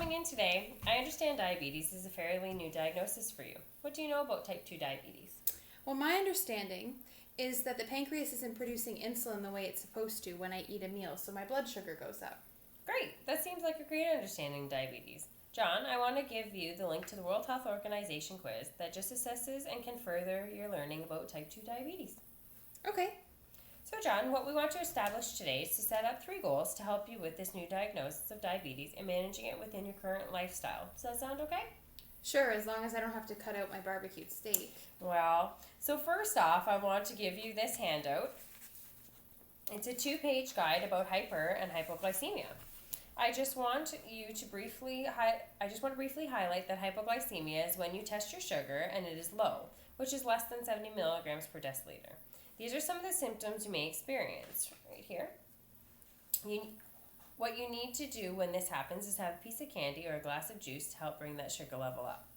coming in today. I understand diabetes is a fairly new diagnosis for you. What do you know about type 2 diabetes? Well, my understanding is that the pancreas isn't producing insulin the way it's supposed to when I eat a meal, so my blood sugar goes up. Great, that seems like a great understanding of diabetes. John, I want to give you the link to the World Health Organization quiz that just assesses and can further your learning about type 2 diabetes. Okay. So, John, what we want to establish today is to set up 3 goals to help you with this new diagnosis of diabetes and managing it within your current lifestyle. Does that sound okay? Sure, as long as I don't have to cut out my barbecued steak. Well, so first off, I want to give you this handout. It's a 2-page guide about hyper and hypoglycemia. I just want to briefly highlight that hypoglycemia is when you test your sugar and it is low, which is less than 70 milligrams per deciliter. These are some of the symptoms you may experience right here. What you need to do when this happens is have a piece of candy or a glass of juice to help bring that sugar level up.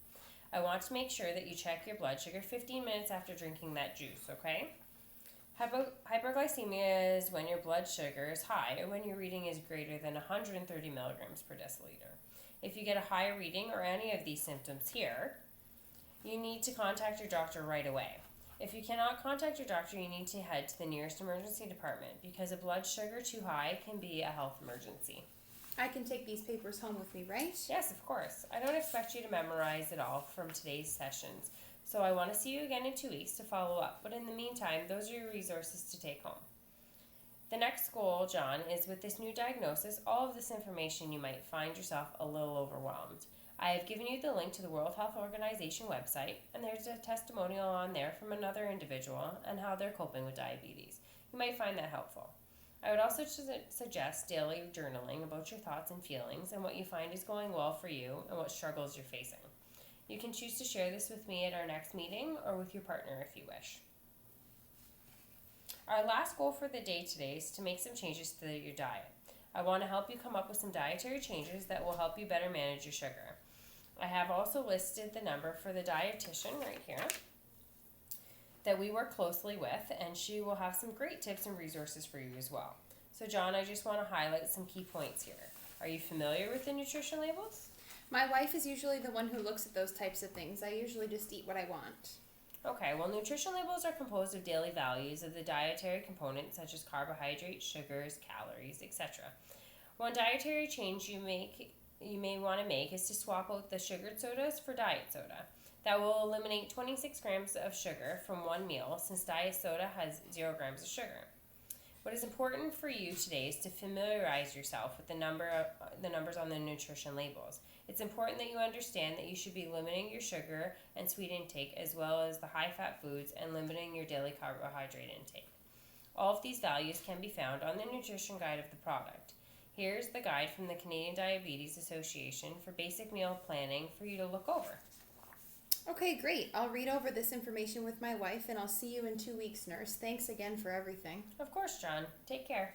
I want to make sure that you check your blood sugar 15 minutes after drinking that juice, okay? Hyperglycemia is when your blood sugar is high or when your reading is greater than 130 milligrams per deciliter. If you get a high reading or any of these symptoms here, you need to contact your doctor right away. If you cannot contact your doctor, you need to head to the nearest emergency department because a blood sugar too high can be a health emergency. I can take these papers home with me, right? Yes, of course. I don't expect you to memorize it all from today's sessions, so I want to see you again in 2 weeks to follow up. But in the meantime, those are your resources to take home. The next goal, John, is with this new diagnosis, all of this information you might find yourself a little overwhelmed. I have given you the link to the World Health Organization website, and there's a testimonial on there from another individual and how they're coping with diabetes. You might find that helpful. I would also suggest daily journaling about your thoughts and feelings and what you find is going well for you and what struggles you're facing. You can choose to share this with me at our next meeting or with your partner if you wish. Our last goal for the day today is to make some changes to your diet. I want to help you come up with some dietary changes that will help you better manage your sugar. I have also listed the number for the dietitian right here that we work closely with, and she will have some great tips and resources for you as well. So John, I just want to highlight some key points here. Are you familiar with the nutrition labels? My wife is usually the one who looks at those types of things. I usually just eat what I want. Okay, well, nutrition labels are composed of daily values of the dietary components such as carbohydrates, sugars, calories, etc. One dietary change you may want to make is to swap out the sugared sodas for diet soda. That will eliminate 26 grams of sugar from one meal since diet soda has 0 grams of sugar. What is important for you today is to familiarize yourself with the numbers on the nutrition labels. It's important that you understand that you should be limiting your sugar and sweet intake as well as the high-fat foods and limiting your daily carbohydrate intake. All of these values can be found on the nutrition guide of the product. Here's the guide from the Canadian Diabetes Association for basic meal planning for you to look over. Okay, great. I'll read over this information with my wife, and I'll see you in 2 weeks, nurse. Thanks again for everything. Of course, John. Take care.